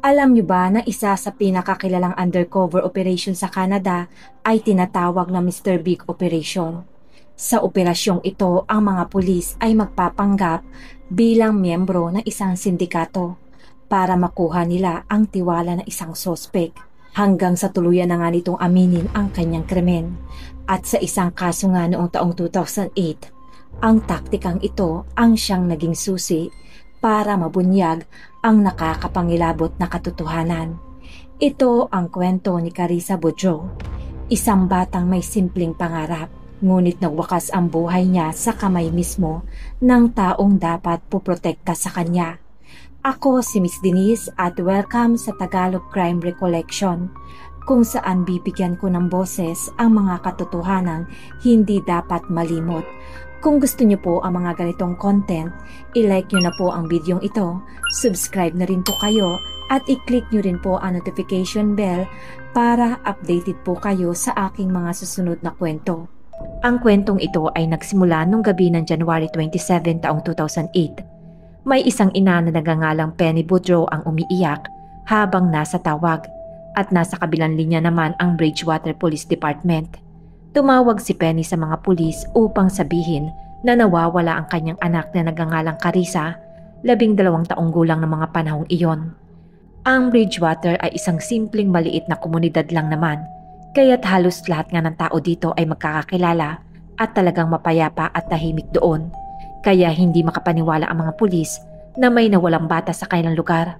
Alam niyo ba na isa sa pinakakilalang undercover operation sa Canada ay tinatawag na Mr. Big Operation? Sa operasyong ito, ang mga pulis ay magpapanggap bilang miyembro ng isang sindikato para makuha nila ang tiwala ng isang sospek hanggang sa tuluyan na nga nitong aminin ang kanyang krimen. At sa isang kaso nga noong taong 2008, ang taktikang ito ang siyang naging susi para mabunyag ang nakakapangilabot na katotohanan. Ito ang kwento ni Carissa Boudreau, isang batang may simpleng pangarap, ngunit nagwakas ang buhay niya sa kamay mismo ng taong dapat puprotekta sa kanya. Ako si Miss Denise at welcome sa Tagalog Crime Recollection, kung saan bibigyan ko ng boses ang mga katotohanang hindi dapat malimot. Kung gusto niyo po ang mga ganitong content, i-like niyo na po ang videong ito, subscribe na rin po kayo at i-click niyo rin po ang notification bell para updated po kayo sa aking mga susunod na kwento. Ang kwentong ito ay nagsimula nung gabi ng January 27 taong 2008. May isang ina na nagangalang Penny Boudreau ang umiiyak habang nasa tawag at nasa kabilang linya naman ang Bridgewater Police Department. Tumawag si Penny sa mga pulis upang sabihin na nawawala ang kanyang anak na nagangalang Carissa, 12 taong gulang ng mga panahong iyon. Ang Bridgewater ay isang simpleng maliit na komunidad lang naman, kaya't halos lahat nga ng tao dito ay magkakakilala at talagang mapayapa at tahimik doon. Kaya hindi makapaniwala ang mga pulis na may nawalang bata sa kanilang lugar.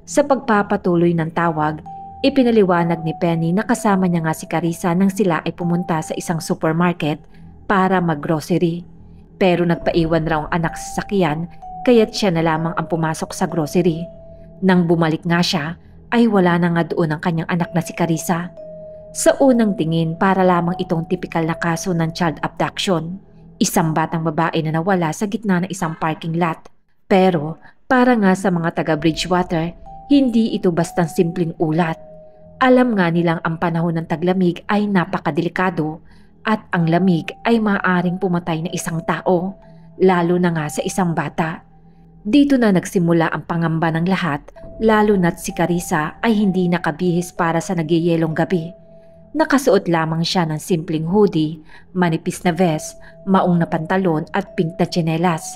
Sa pagpapatuloy ng tawag, ipinaliwanag ni Penny na kasama niya nga si Carissa nang sila ay pumunta sa isang supermarket para maggrocery. Pero nagpaiwan raw ang anak sa sakyan kaya't siya na lamang ang pumasok sa grocery. Nang bumalik nga siya ay wala na nga doon ang kanyang anak na si Carissa. Sa unang tingin para lamang itong tipikal na kaso ng child abduction. Isang batang babae na nawala sa gitna ng isang parking lot. Pero para nga sa mga taga Bridgewater, hindi ito bastang simpleng ulat. Alam nga nilang ang panahon ng taglamig ay napakadelikado at ang lamig ay maaaring pumatay na isang tao, lalo na nga sa isang bata. Dito na nagsimula ang pangamba ng lahat, lalo na't si Carissa ay hindi nakabihis para sa nagyayelong gabi. Nakasuot lamang siya ng simpleng hoodie, manipis na vest, maong na pantalon at pink na tsinelas.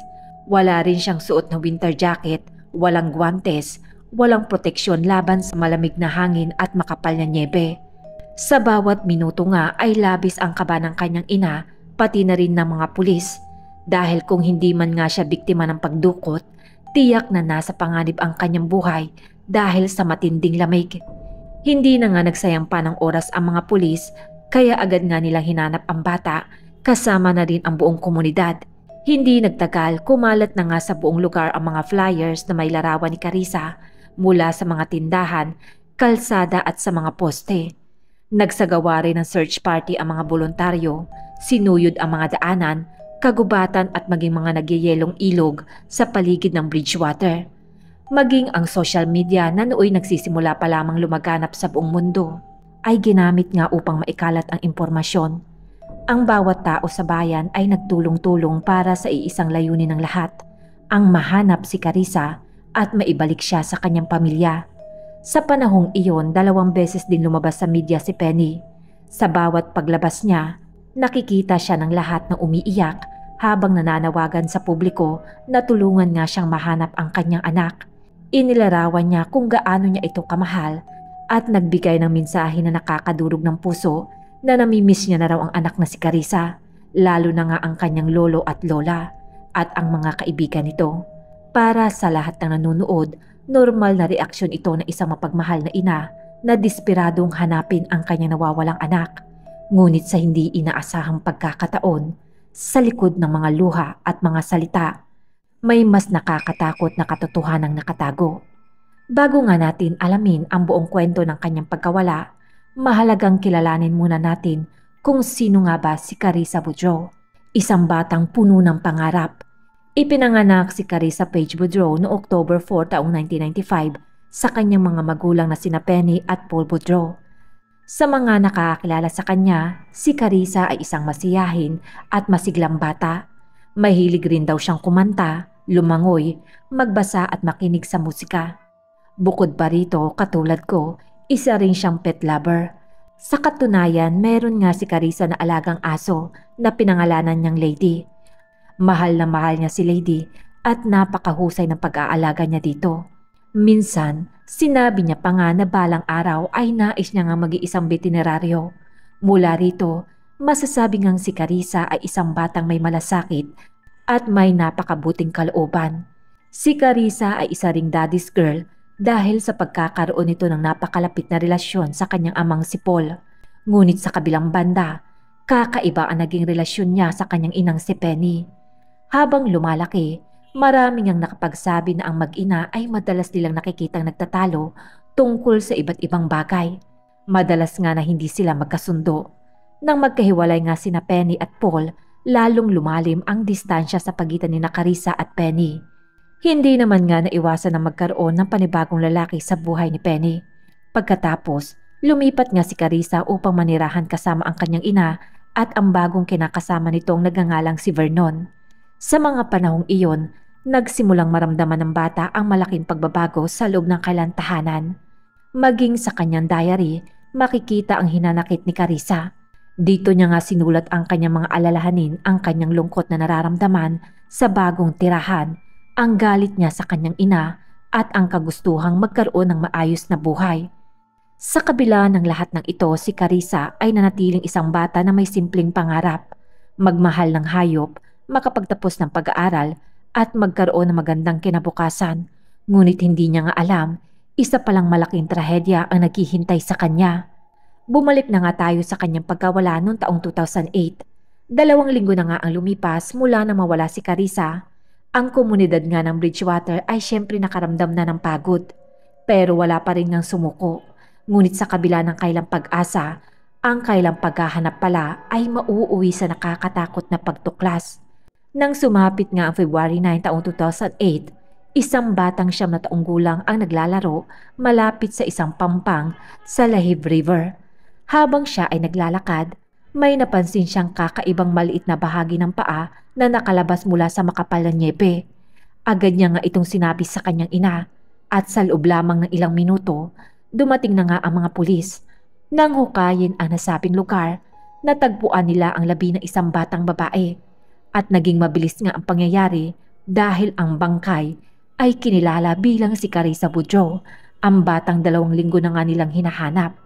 Wala rin siyang suot na winter jacket, walang guwantes, walang proteksyon laban sa malamig na hangin at makapal na nyebe. Sa bawat minuto nga ay labis ang kaba ng kanyang ina, pati na rin ng mga pulis. Dahil kung hindi man nga siya biktima ng pagdukot, tiyak na nasa panganib ang kanyang buhay dahil sa matinding lamig. Hindi na nga nagsayang pa ng oras ang mga pulis, kaya agad nga nilang hinanap ang bata, kasama na rin ang buong komunidad. Hindi nagtagal, kumalat na nga sa buong lugar ang mga flyers na may larawan ni Carissa, mula sa mga tindahan, kalsada at sa mga poste. Nagsagawa rin ng search party ang mga voluntaryo, sinuyod ang mga daanan, kagubatan at maging mga nagyayelong ilog sa paligid ng Bridgewater. Maging ang social media na nooy nagsisimula pa lamang lumaganap sa buong mundo ay ginamit nga upang maikalat ang impormasyon. Ang bawat tao sa bayan ay nagtulong-tulong para sa iisang layunin ng lahat, ang mahanap si Carissa at maibalik siya sa kanyang pamilya. Sa panahong iyon, 2 beses din lumabas sa media si Penny. Sa bawat paglabas niya, nakikita siya ng lahat na umiiyak habang nananawagan sa publiko na tulungan nga siyang mahanap ang kanyang anak. Inilarawan niya kung gaano niya ito kamahal at nagbigay ng mensahe na nakakadurog ng puso na namimiss niya na raw ang anak na si Carissa, lalo na nga ang kanyang lolo at lola at ang mga kaibigan nito. Para sa lahat ng nanonood, normal na reaksyon ito na isang mapagmahal na ina na desperadong hanapin ang kanyang nawawalang anak. Ngunit sa hindi inaasahang pagkakataon, sa likod ng mga luha at mga salita, may mas nakakatakot na katotohanang nakatago. Bago nga natin alamin ang buong kwento ng kanyang pagkawala, mahalagang kilalanin muna natin kung sino nga ba si Carissa Boudreau, isang batang puno ng pangarap. Ipinanganak si Carissa Paige Boudreau noong October 4 taong 1995 sa kanyang mga magulang na sina Penny at Paul Boudreau. Sa mga nakakakilala sa kanya, si Carissa ay isang masiyahin at masiglang bata. Mahilig rin daw siyang kumanta, lumangoy, magbasa at makinig sa musika. Bukod pa rito, katulad ko, isa rin siyang pet lover. Sa katunayan, meron nga si Carissa na alagang aso na pinangalanan niyang Lady. Mahal na mahal niya si Lady at napakahusay ng pag-aalaga niya dito. Minsan, sinabi niya pa nga na balang araw ay nais niya nga mag-iisang veterinaryo. Mula rito, masasabi ngang si Carissa ay isang batang may malasakit at may napakabuting kalooban. Si Carissa ay isa ring daddy's girl dahil sa pagkakaroon nito ng napakalapit na relasyon sa kanyang amang si Paul. Ngunit sa kabilang banda, kakaiba ang naging relasyon niya sa kanyang inang si Penny. Habang lumalaki, marami ngang nakapagsabi na ang mag-ina ay madalas nilang nakikitang nagtatalo tungkol sa iba't ibang bagay. Madalas nga na hindi sila magkasundo. Nang magkahiwalay nga sina Penny at Paul, lalong lumalim ang distansya sa pagitan ni Carissa at Penny. Hindi naman nga naiwasan na magkaroon ng panibagong lalaki sa buhay ni Penny. Pagkatapos, lumipat nga si Carissa upang manirahan kasama ang kanyang ina at ang bagong kinakasama nitong nagngangalang si Vernon. Sa mga panahong iyon, nagsimulang maramdaman ng bata ang malaking pagbabago sa loob ng kailang tahanan. Maging sa kanyang diary, makikita ang hinanakit ni Carissa. Dito niya nga sinulat ang kanyang mga alalahanin, ang kanyang lungkot na nararamdaman sa bagong tirahan, ang galit niya sa kanyang ina at ang kagustuhang magkaroon ng maayos na buhay. Sa kabila ng lahat ng ito, si Carissa ay nanatiling isang bata na may simpleng pangarap, magmahal ng hayop, makapagtapos ng pag-aaral at magkaroon ng magandang kinabukasan. Ngunit hindi niya nga alam, isa palang malaking trahedya ang naghihintay sa kanya. Bumalik na nga tayo sa kanyang pagkawala noong taong 2008. 2 linggo na nga ang lumipas mula na mawala si Carissa. Ang komunidad nga ng Bridgewater ay syempre nakaramdam na ng pagod. Pero wala pa rin ngang sumuko. Ngunit sa kabila ng kailang pag-asa, ang kailang paghahanap pala ay mauuwi sa nakakatakot na pagtuklas. Nang sumapit nga ang February 9 taong 2008, isang batang 9 na taong gulang ang naglalaro malapit sa isang pampang sa Lahib River. Habang siya ay naglalakad, may napansin siyang kakaibang maliit na bahagi ng paa na nakalabas mula sa makapal na nyebe. Agad niya nga itong sinabi sa kanyang ina at sa loob lamang ng ilang minuto, dumating na nga ang mga pulis. Nang hukayin ang nasabing lugar, natagpuan nila ang labi ng isang batang babae. At naging mabilis nga ang pangyayari dahil ang bangkay ay kinilala bilang si Carissa Boudreaux, ang batang 2 linggo na nga nilang hinahanap.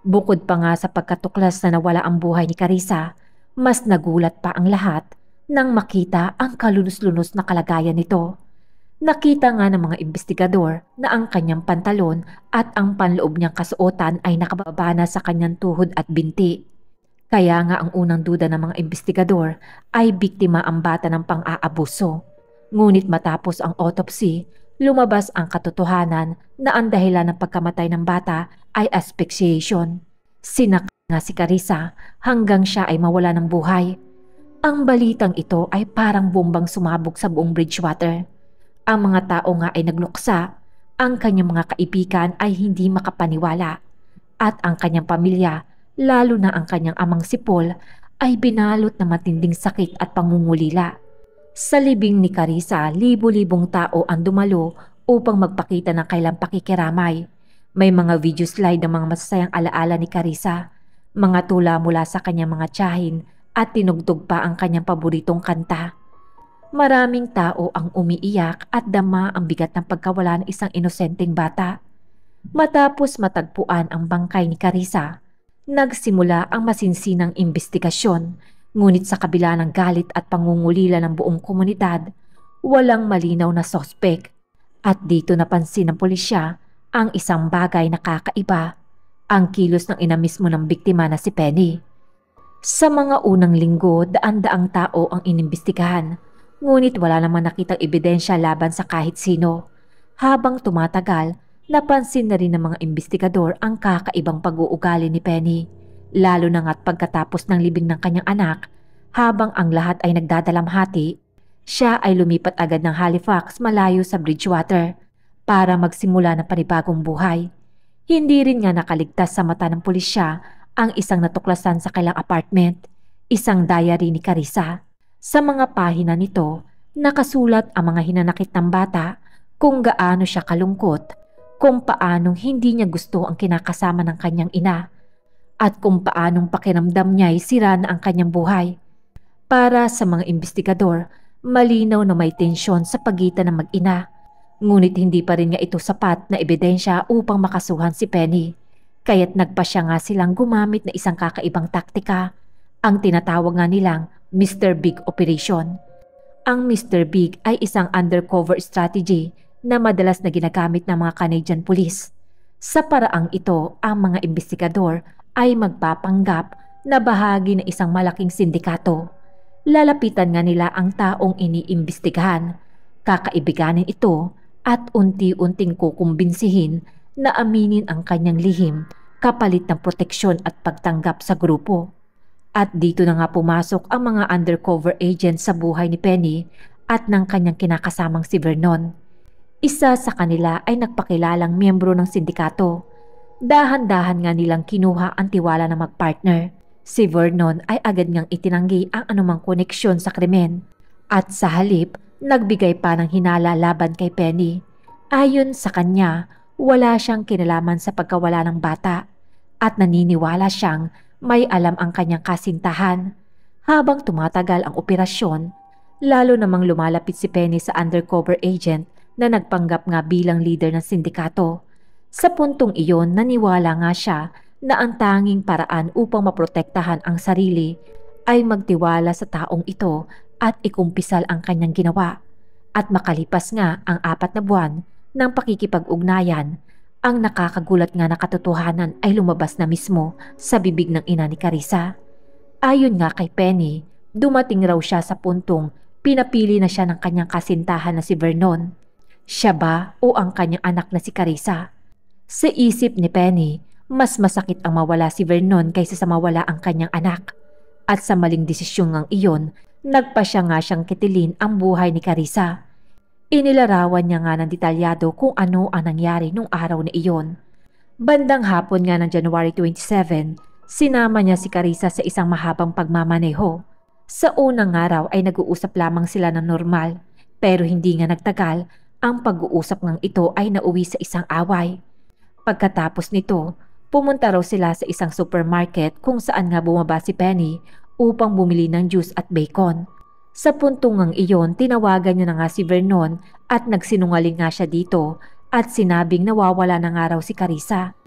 Bukod pa nga sa pagkatuklas na nawala ang buhay ni Carissa, mas nagulat pa ang lahat nang makita ang kalunos-lunos na kalagayan nito. Nakita nga ng mga investigador na ang kanyang pantalon at ang panloob niyang kasuotan ay nakababa na sa kanyang tuhod at binti. Kaya nga ang unang duda ng mga investigador ay biktima ang bata ng pang-aabuso. Ngunit matapos ang autopsy, lumabas ang katotohanan na ang dahilan ng pagkamatay ng bata ay asphyxiation. Sinakal nga si Carissa hanggang siya ay mawala ng buhay. Ang balitang ito ay parang bombang sumabog sa buong Bridgewater. Ang mga tao nga ay nagluksa, ang kanyang mga kaibigan ay hindi makapaniwala, at ang kanyang pamilya, lalo na ang kanyang amang si Paul, ay binalot na matinding sakit at pangungulila. Sa libing ni Carissa, libo-libong tao ang dumalo upang magpakita ng kailang pakikiramay. May mga video slide ng mga masasayang alaala ni Carissa, mga tula mula sa kanyang mga tiyahin at tinugtog pa ang kanyang paboritong kanta. Maraming tao ang umiiyak at dama ang bigat ng pagkawala ng isang inosenteng bata. Matapos matagpuan ang bangkay ni Carissa, nagsimula ang masinsinang imbestigasyon, ngunit sa kabila ng galit at pangungulila ng buong komunidad, walang malinaw na sospek. At dito napansin ng pulisya ang isang bagay na kakaiba, ang kilos ng ina mismo ng biktima na si Penny. Sa mga unang linggo, daan-daang tao ang inimbestigahan, ngunit wala namang nakitang ebidensya laban sa kahit sino. Habang tumatagal, napansin na rin ng mga investigador ang kakaibang pag-uugali ni Penny, lalo na nga't pagkatapos ng libing ng kanyang anak. Habang ang lahat ay nagdadalamhati, siya ay lumipat agad ng Halifax malayo sa Bridgewater para magsimula ng panibagong buhay. Hindi rin nga nakaligtas sa mata ng pulisya ang isang natuklasan sa kailang apartment, isang diary ni Carissa. Sa mga pahina nito, nakasulat ang mga hinanakit ng bata, kung gaano siya kalungkot, kung paanong hindi niya gusto ang kinakasama ng kanyang ina at kung paanong pakiramdam niya'y sira na ang kanyang buhay. Para sa mga investigador, malinaw na may tensyon sa pagitan ng mag-ina. Ngunit hindi pa rin nga ito sapat na ebidensya upang makasuhan si Penny. Kaya't nagpasya nga silang gumamit na isang kakaibang taktika, ang tinatawag nga nilang Mr. Big Operation. Ang Mr. Big ay isang undercover strategy na madalas na ginagamit ng mga Canadian police. Sa paraang ito, ang mga investigador ay magpapanggap na bahagi ng isang malaking sindikato. Lalapitan nga nila ang taong iniimbestigahan, kakaibiganin ito at unti-unting kukumbinsihin na aminin ang kanyang lihim kapalit ng proteksyon at pagtanggap sa grupo. At dito na nga pumasok ang mga undercover agents sa buhay ni Penny at ng kanyang kinakasamang si Vernon. Isa sa kanila ay nagpakilalang miyembro ng sindikato. Dahan-dahan nga nilang kinuha ang tiwala ng magpartner. Si Vernon ay agad ngang itinanggi ang anumang koneksyon sa krimen at sa halip nagbigay pa ng hinala laban kay Penny. Ayon sa kanya, wala siyang kinalaman sa pagkawala ng bata at naniniwala siyang may alam ang kanyang kasintahan. Habang tumatagal ang operasyon, lalo namang lumalapit si Penny sa undercover agent na nagpanggap nga bilang leader ng sindikato. Sa puntong iyon, naniwala nga siya na ang tanging paraan upang maprotektahan ang sarili ay magtiwala sa taong ito at ikumpisal ang kanyang ginawa. At makalipas nga ang 4 na buwan ng pakikipag-ugnayan, ang nakakagulat nga na katotohanan ay lumabas na mismo sa bibig ng ina ni Carissa. Ayon nga kay Penny, dumating raw siya sa puntong pinapili na siya ng kanyang kasintahan na si Vernon. Siya ba o ang kanyang anak na si Carissa? Sa isip ni Penny, mas masakit ang mawala si Vernon kaysa sa mawala ang kanyang anak. At sa maling desisyon ngang iyon, nagpasya nga siyang kitilin ang buhay ni Carissa. Inilarawan niya nga ng detalyado kung ano ang nangyari nung araw na iyon. Bandang hapon nga ng January 27, sinama niya si Carissa sa isang mahabang pagmamaneho. Sa unang araw ay nag-uusap lamang sila ng normal, pero hindi nga nagtagal, ang pag-uusap ngang ito ay nauwi sa isang away. Pagkatapos nito, pumunta raw sila sa isang supermarket kung saan nga bumaba si Penny upang bumili ng juice at bacon. Sa puntong ngang iyon, tinawagan niya na nga si Vernon at nagsinungaling nga siya dito at sinabing nawawala na nga raw si Carissa.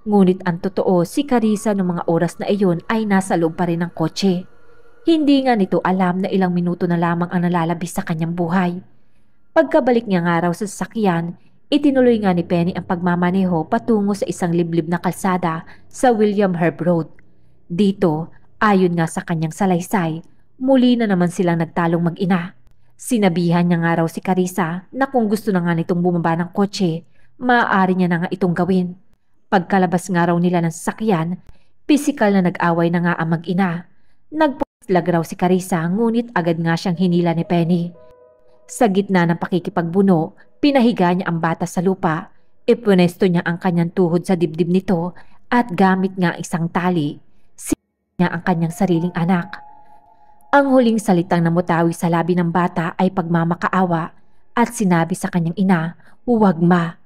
Ngunit ang totoo, si Carissa noong mga oras na iyon ay nasa loob pa rin ng kotse. Hindi nga nito alam na ilang minuto na lamang ang nalalabis sa kanyang buhay. Pagkabalik niya nga raw sa sasakyan, itinuloy nga ni Penny ang pagmamaneho patungo sa isang liblib na kalsada sa William Herb Road. Dito, ayon nga sa kanyang salaysay, muli na naman silang nagtalong mag-ina. Sinabihan niya nga raw si Carissa na kung gusto na nga nitong bumaba ng kotse, maaari niya na nga itong gawin. Pagkalabas nga raw nila ng sasakyan, pisikal na nag-away na nga ang mag-ina. Nagpuslag raw si Carissa ngunit agad nga siyang hinila ni Penny. Sa gitna ng pakikipagbuno, pinahiga niya ang bata sa lupa, ipunesto niya ang kanyang tuhod sa dibdib nito at gamit nga isang tali, sinilip niya ang kanyang sariling anak. Ang huling salitang namutawi sa labi ng bata ay pagmamakaawa at sinabi sa kanyang ina, "Huwag ma."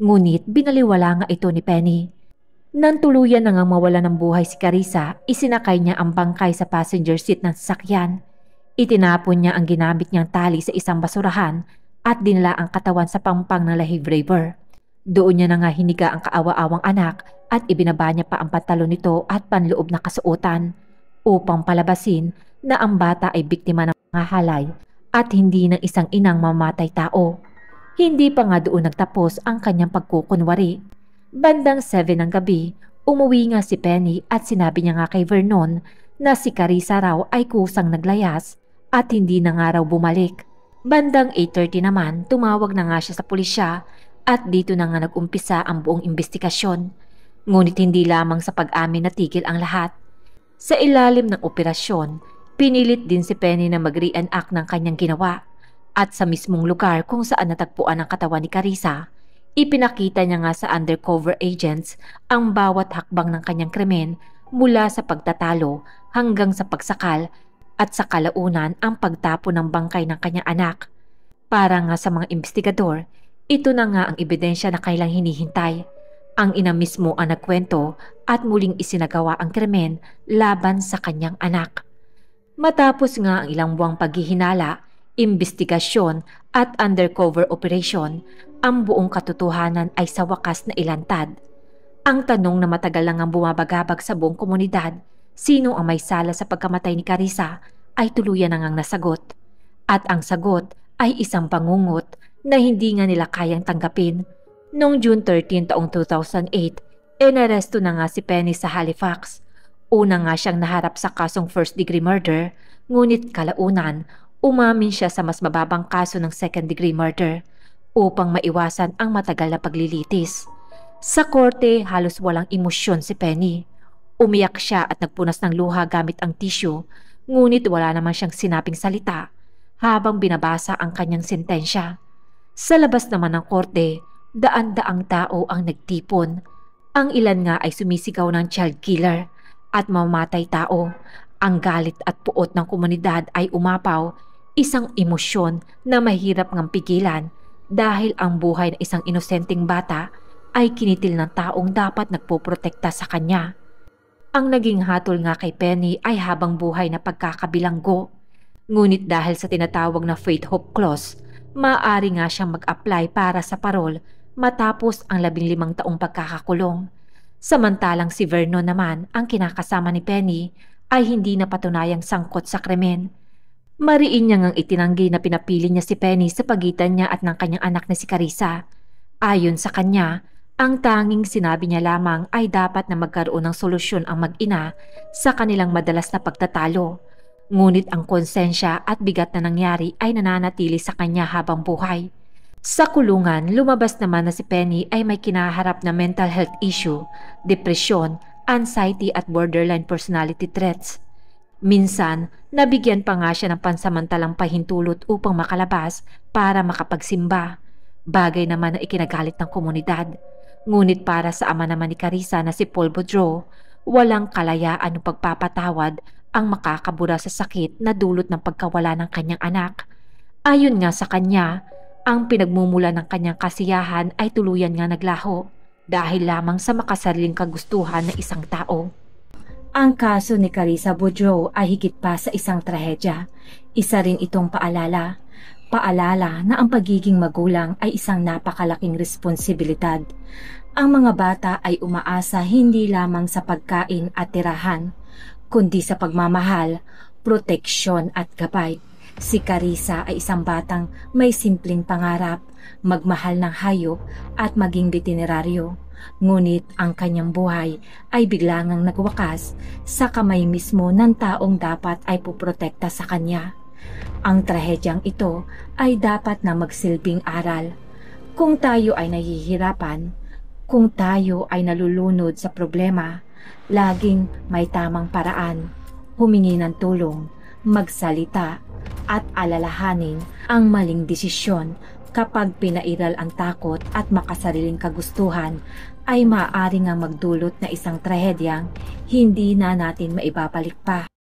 Ngunit binaliwala nga ito ni Penny. Nang tuluyan na ngang mawala ng buhay si Carissa, isinakay niya ang bangkay sa passenger seat ng sasakyan. Itinapon niya ang ginamit niyang tali sa isang basurahan at dinala ang katawan sa pampang ng Lahib River. Doon niya na nga hiniga ang kaawa-awang anak at ibinaba niya pa ang pantalon nito at panloob na kasuotan upang palabasin na ang bata ay biktima ng mga halay at hindi ng isang inang mamatay tao. Hindi pa nga doon nagtapos ang kanyang pagkukunwari. Bandang 7 ng gabi, umuwi nga si Penny at sinabi niya nga kay Vernon na si Carissa raw ay kusang naglayas at hindi na nga raw bumalik. Bandang 8:30 naman, tumawag na nga siya sa pulisya at dito na nga nag-umpisa ang buong investigasyon. Ngunit hindi lamang sa pag-amin natigil ang lahat. Sa ilalim ng operasyon, pinilit din si Penny na mag-reenact ng kanyang ginawa. At sa mismong lugar kung saan natagpuan ang katawan ni Carissa, ipinakita niya nga sa undercover agents ang bawat hakbang ng kanyang krimen mula sa pagtatalo hanggang sa pagsakal at sa kalaunan ang pagtapon ng bangkay ng kanyang anak. Para nga sa mga investigador, Ito na nga ang ebidensya na kailang hinihintay. Ang ina mismo ang nagkwento at muling isinagawa ang krimen laban sa kanyang anak. Matapos nga ang ilang buwang paghihinala, imbestigasyon at undercover operation, ang buong katotohanan ay sa wakas na ilantad. Ang tanong na matagal lang ang bumabagabag sa buong komunidad, sino ang may sala sa pagkamatay ni Carissa, ay tuluyan na ngang nasagot. At ang sagot ay isang pangungot na hindi nga nila kayang tanggapin. Noong June 13 taong 2008, inaresto na nga si Penny sa Halifax. Una nga siyang naharap sa kasong first-degree murder, ngunit kalaunan, umamin siya sa mas mababang kaso ng second-degree murder upang maiwasan ang matagal na paglilitis. Sa korte, halos walang emosyon si Penny. Umiyak siya at nagpunas ng luha gamit ang tissue, ngunit wala naman siyang sinabing salita habang binabasa ang kanyang sentensya. Sa labas naman ng korte, daan-daang tao ang nagtipon. Ang ilan nga ay sumisigaw ng child killer at mamamatay tao. Ang galit at puot ng komunidad ay umapaw, isang emosyon na mahirap ngang pigilan dahil ang buhay ng isang inosenteng bata ay kinitil ng taong dapat nagpoprotekta sa kanya. Ang naging hatol nga kay Penny ay habang buhay na pagkakabilanggo. Ngunit dahil sa tinatawag na faith hope clause, maaari nga siyang mag-apply para sa parol matapos ang 15 taong pagkakakulong. Samantalang si Vernon naman, ang kinakasama ni Penny, ay hindi na patunayang sangkot sa krimen. Mariin niya ngang itinanggi na pinapili niya si Penny sa pagitan niya at ng kanyang anak na si Carissa. Ayon sa kanya, ang tanging sinabi niya lamang ay dapat na magkaroon ng solusyon ang mag-ina sa kanilang madalas na pagtatalo. Ngunit ang konsensya at bigat na nangyari ay nananatili sa kanya habang buhay. Sa kulungan, lumabas naman na si Penny ay may kinaharap na mental health issue, depresyon, anxiety at borderline personality traits. Minsan, nabigyan pa nga siya ng pansamantalang pahintulot upang makalabas para makapagsimba. Bagay naman na ikinagalit ng komunidad. Ngunit para sa ama naman ni Carissa na si Paul Boudreau, walang kalayaan o pagpapatawad ang makakabura sa sakit na dulot ng pagkawala ng kanyang anak. Ayon nga sa kanya, ang pinagmumula ng kanyang kasiyahan ay tuluyan nga naglaho dahil lamang sa makasariling kagustuhan ng isang tao. Ang kaso ni Carissa Boudreau ay higit pa sa isang trahedya. Isa rin itong paalala. Paalala na ang pagiging magulang ay isang napakalaking responsibilidad. Ang mga bata ay umaasa hindi lamang sa pagkain at tirahan, kundi sa pagmamahal, proteksyon at gabay. Si Carissa ay isang batang may simpleng pangarap, magmahal ng hayop at maging veterinaryo. Ngunit ang kanyang buhay ay biglangang nagwakas sa kamay mismo ng taong dapat ay puprotekta sa kanya. Ang trahedyang ito ay dapat na magsilbing aral. Kung tayo ay nahihirapan, kung tayo ay nalulunod sa problema, laging may tamang paraan, humingi ng tulong, magsalita at alalahanin ang maling desisyon. Kapag pinairal ang takot at makasariling kagustuhan, ay maaari nga magdulot na isang trahedyang hindi na natin maibabalik pa.